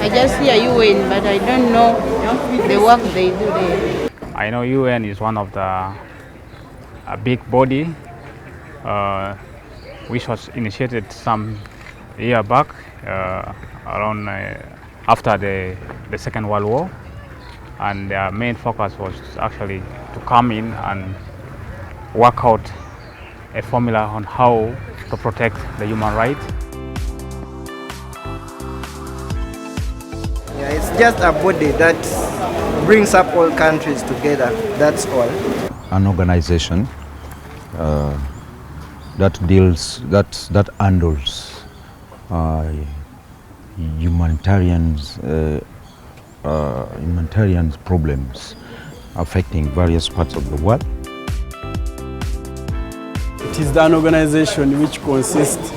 I just hear UN, but I don't know the work they do there. I know UN is one of the a big body which was initiated some year back around after the Second World War, and their main focus was actually to come in and work out a formula on how to protect the human rights. Yeah, it's just a body that brings up all countries together, that's all. An organization that handles humanitarian problems affecting various parts of the world. It is an organization which consists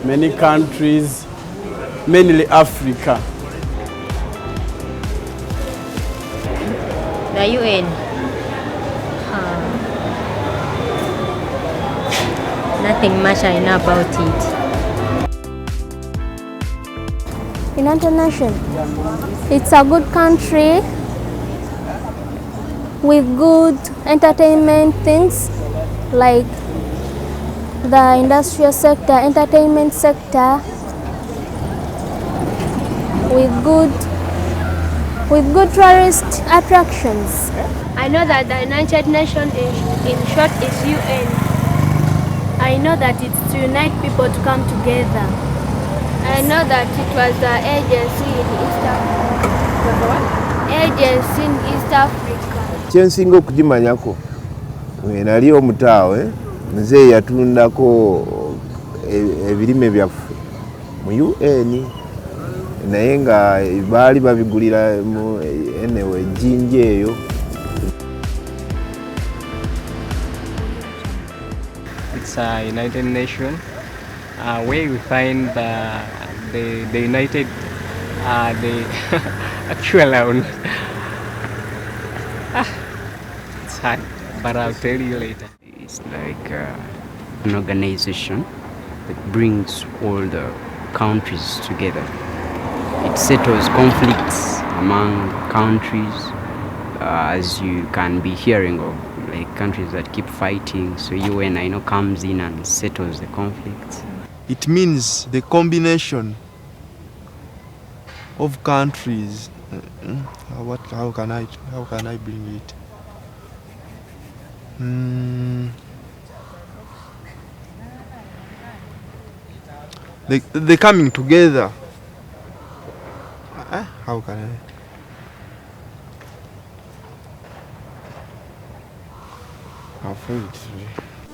many countries, mainly Africa. The UN. Nothing much I know about it. United Nations. It's a good country with good entertainment things like the industrial sector, entertainment sector, with good tourist attractions. I know that the United Nations in short is UN. I know that it's to unite people to come together. I know that it was the agency in East Africa. Kyensinga okugimanyako nali omutaawe nze yatundako ebirime byaffe mu UN naye nga baali babigulira enewe ejjinja eyo. It's a United Nations where we find the United, the actual one. It's hard, but I'll tell you later. It's like an organization that brings all the countries together. It settles conflicts among countries, as you can be hearing of, like countries that keep fighting. So UN, I know, comes in and settles the conflicts. It means the combination of countries. How can I bring it? They coming together. How can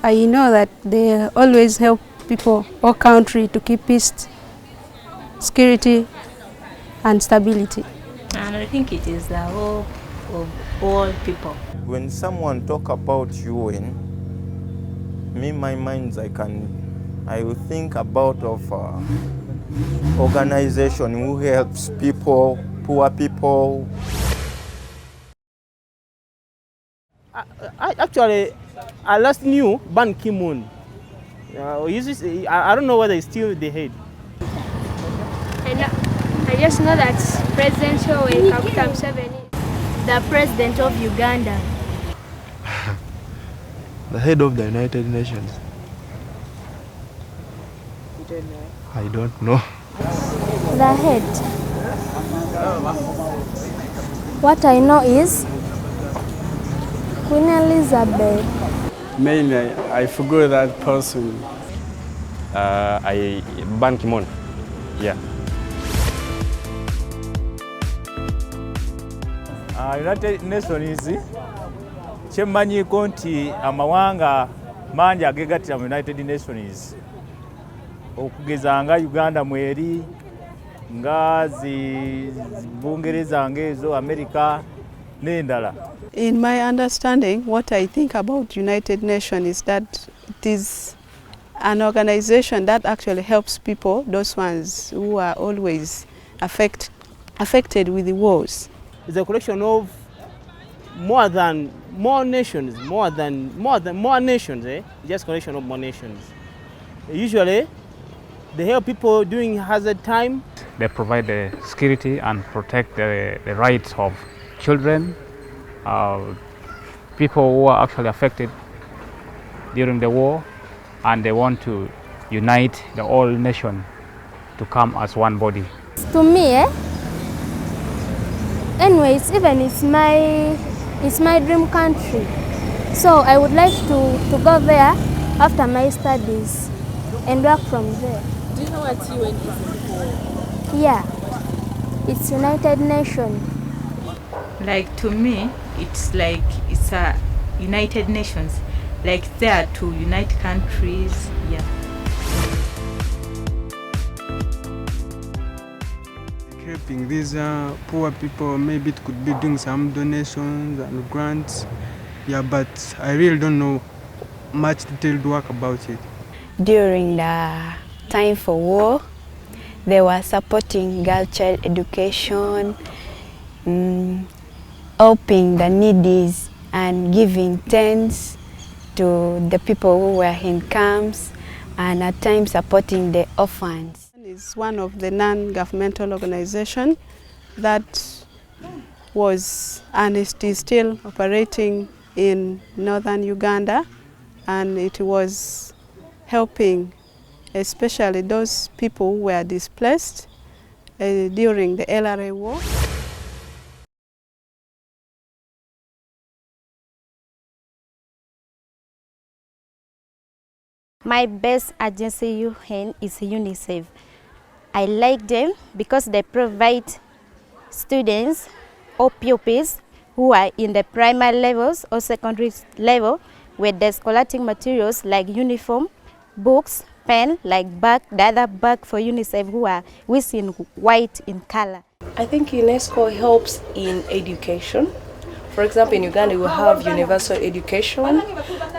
I know that they always help people or country to keep peace, security and stability. And I think it is the hope of all people. When someone talk about UN, me, my mind, I will think about of organization who helps people, poor people. I last knew Ban Ki-moon. I don't know whether he's still the head. I just know that President Yoweri Kaguta Museveni, the president of Uganda. The head of the United Nations. You don't know? I don't know. The head. What I know is Queen Elizabeth. Mainly, I forgot that person. Ban Ki-moon. Yeah. United Nations kyemmanyiiko nti amawanga mangi agegattira mu United Nations okugeza nga Uganda mweri nga Bungereza ngezo America n'endala. In my understanding, what I think about United Nations is that it is an organization that actually helps people, those ones who are always affected with the wars. It's a collection of more nations, just collection of more nations. Usually, they help people during hazard time. they provide the security and protect the rights of children, people who are actually affected during the war, and they want to unite the whole nation to come as one body. To me, anyways, even it's my dream country. So I would like to go there after my studies and work from there. Do you know what UN is for? Yeah, it's United Nations. Like to me, it's a United Nations, like there to unite countries. Yeah. Helping these poor people, maybe it could be doing some donations and grants. Yeah, but I really don't know much detailed work about it. During the time for war, they were supporting girl child education, helping the needy and giving tents to the people who were in camps, and at times supporting the orphans. It's one of the non-governmental organizations that was and is still operating in northern Uganda, and it was helping especially those people who were displaced during the LRA war. My best agency UN is UNICEF. I like them because they provide students or pupils who are in the primary levels or secondary level with the scholastic materials like uniform, books, pen, like bag, the other bag for UNICEF who are in white in color. I think UNESCO helps in education. For example, in Uganda, we have universal education.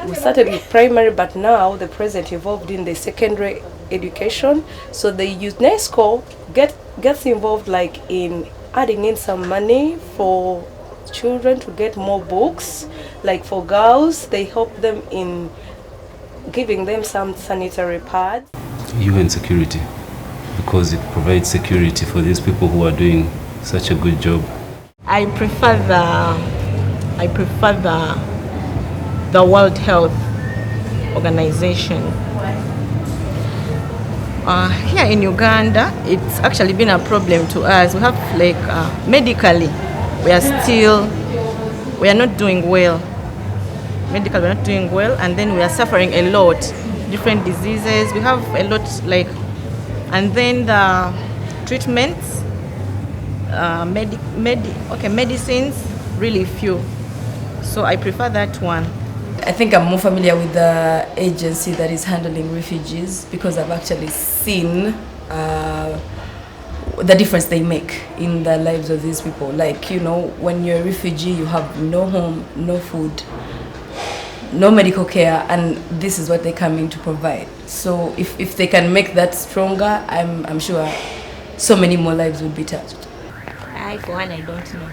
We started with primary, but now the president involved in the secondary education. So the UNESCO gets involved like in adding in some money for children to get more books. Like for girls, they help them in giving them some sanitary pads. UN security, because it provides security for these people who are doing such a good job. I prefer the World Health Organization. Here in Uganda, it's actually been a problem to us. We have like medically, we are not doing well. Medically, we're not doing well, and then we are suffering a lot. Different diseases, we have a lot and then the treatments, medicines, really few. So I prefer that one. I think I'm more familiar with the agency that is handling refugees because I've actually seen the difference they make in the lives of these people. Like, you know, when you're a refugee, you have no home, no food, no medical care, and this is what they come in to provide. So if they can make that stronger, I'm sure so many more lives will be touched. For one, I don't know.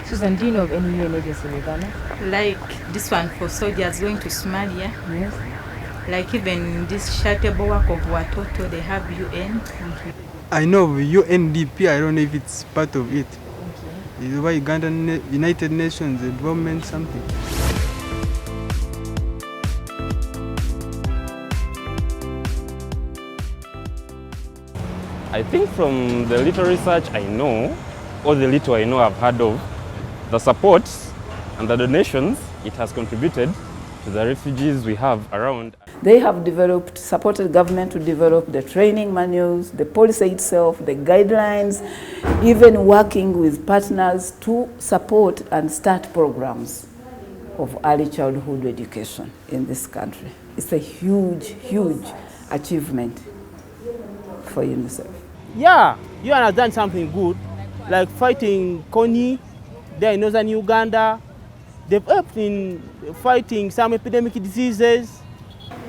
Susan, do you know of any UN agency in Uganda? Like this one for soldiers going to Somalia. Yes. Like even this charitable work of Watoto, they have UN. I know of UNDP, I don't know if it's part of it. Okay. It's by Ugandan United Nations Development something. I think from the little research I know, or the little I know I've heard of, the support and the donations it has contributed to the refugees we have around. They have supported government to develop the training manuals, the policy itself, the guidelines, even working with partners to support and start programs of early childhood education in this country. It's a huge, huge achievement for UNICEF. Yeah, UN has done something good, like fighting Kony there in northern Uganda. They've helped in fighting some epidemic diseases.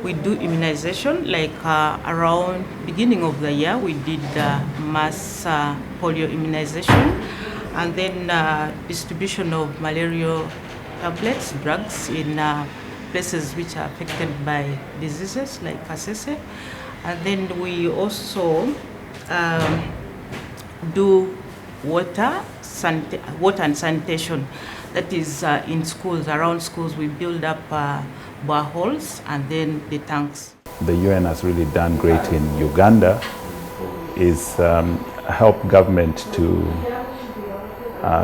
We do immunization, like around beginning of the year, we did the mass polio immunization, and then distribution of malaria tablets, drugs in places which are affected by diseases like Kasese. And then we also do water and sanitation. That is in schools, around schools we build up boreholes and then the tanks. The UN has really done great in Uganda is help government to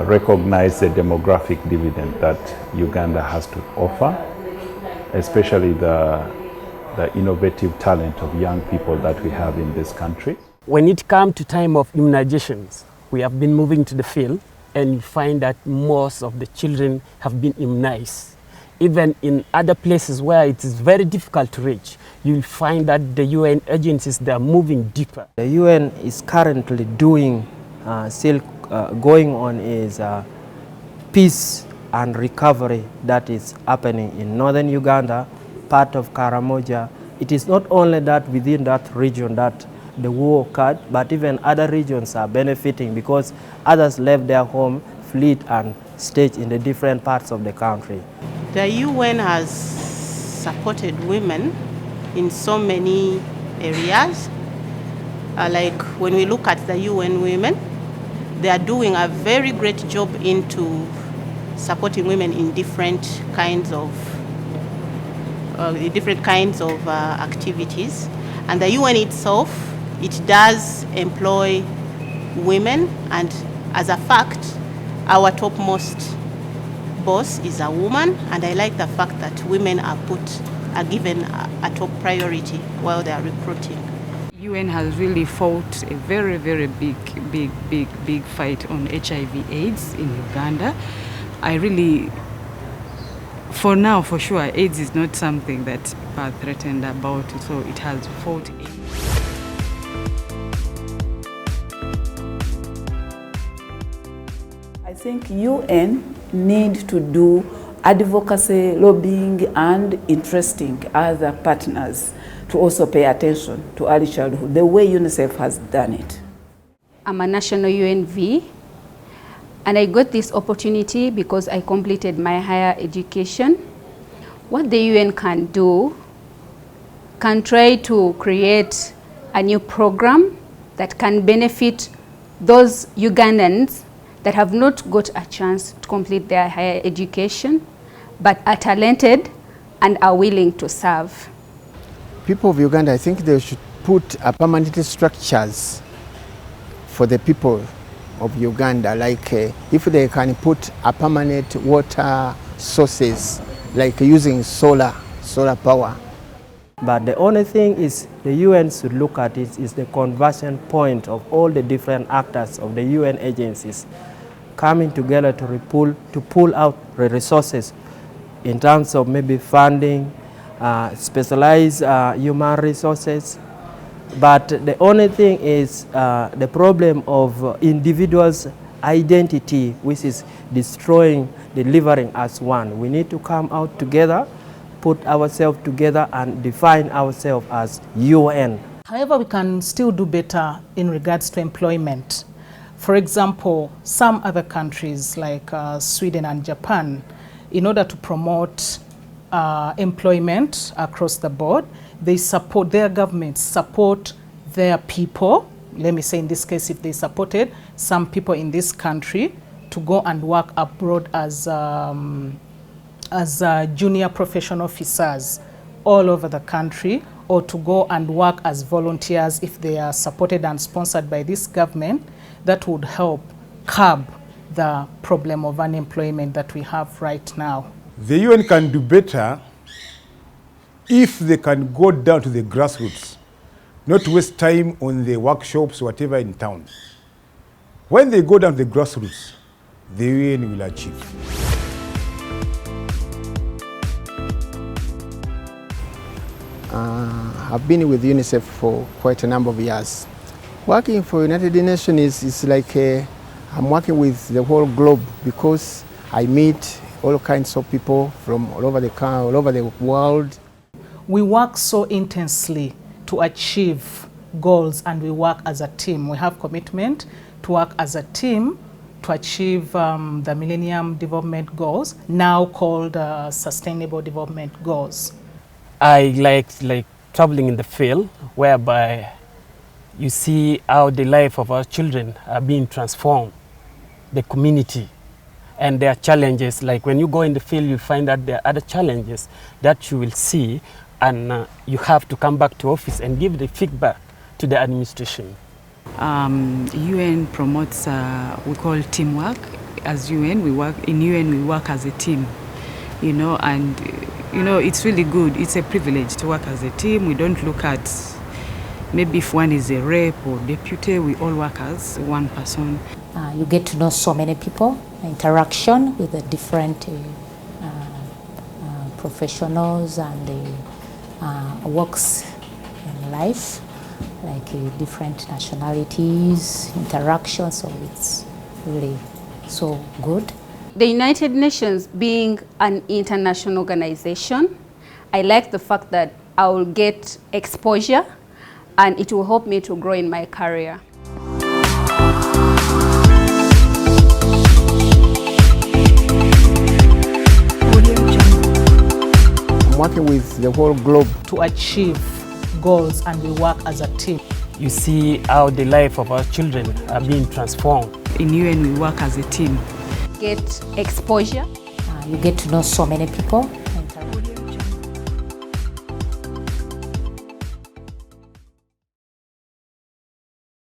recognize the demographic dividend that Uganda has to offer, especially the innovative talent of young people that we have in this country. When it comes to time of immunizations, we have been moving to the field and you find that most of the children have been immunized. Even in other places where it is very difficult to reach, you'll find that the UN agencies, they are moving deeper. The UN is currently doing, going on is peace and recovery that is happening in northern Uganda, part of Karamoja. It is not only that within that region that the war occurred, but even other regions are benefiting because others left their home, fled and stayed in the different parts of the country. The UN has supported women in so many areas. Like when we look at the UN women, they are doing a very great job into supporting women in different kinds of activities. And the UN itself, it does employ women, and as a fact, our topmost boss is a woman, and I like the fact that women are given a top priority while they are recruiting. UN has really fought a very, very big fight on HIV/AIDS in Uganda. I really, for now, for sure, AIDS is not something that people are threatened about, so it has fought. I think UN need to do advocacy, lobbying, and interesting other partners to also pay attention to early childhood, the way UNICEF has done it. I'm a national UNV, and I got this opportunity because I completed my higher education. What the UN can do, can try to create a new program that can benefit those Ugandans that have not got a chance to complete their higher education, but are talented and are willing to serve. People of Uganda, I think they should put a permanent structures for the people of Uganda, like if they can put a permanent water sources, like using solar power. But the only thing is the UN should look at it is the conversion point of all the different actors of the UN agencies coming together to pull out the resources in terms of maybe funding, specialized human resources. But the only thing is the problem of individuals' identity, which is destroying, delivering as one. We need to come out together, put ourselves together and define ourselves as UN. However, we can still do better in regards to employment. For example, some other countries like Sweden and Japan, in order to promote employment across the board, they support, their governments support their people. Let me say in this case, if they supported some people in this country to go and work abroad as junior professional officers all over the country, or to go and work as volunteers if they are supported and sponsored by this government, that would help curb the problem of unemployment that we have right now. The UN can do better if they can go down to the grassroots, not waste time on the workshops, whatever in town. When they go down to the grassroots, the UN will achieve. I've been with UNICEF for quite a number of years. Working for United Nations is like I'm working with the whole globe because I meet all kinds of people from all over the world. We work so intensely to achieve goals, and we work as a team. We have commitment to work as a team to achieve the Millennium Development Goals, now called Sustainable Development Goals. I like traveling in the field, whereby You see how the life of our children are being transformed, the community, and there are challenges. Like when you go in the field, you find that there are other challenges that you will see, and you have to come back to office and give the feedback to the administration. UN promotes we call teamwork. As UN, we work as a team, you know, and you know it's really good. It's a privilege to work as a team. We don't look at maybe if one is a rep or deputy. We all work as one person. You get to know so many people, interaction with the different professionals and works in life, like different nationalities, interaction, so it's really so good. The United Nations being an international organization, I like the fact that I will get exposure and it will help me to grow in my career. I'm working with the whole globe to achieve goals, and we work as a team. You see how the life of our children are being transformed. In UN, we work as a team. Get exposure. You get to know so many people,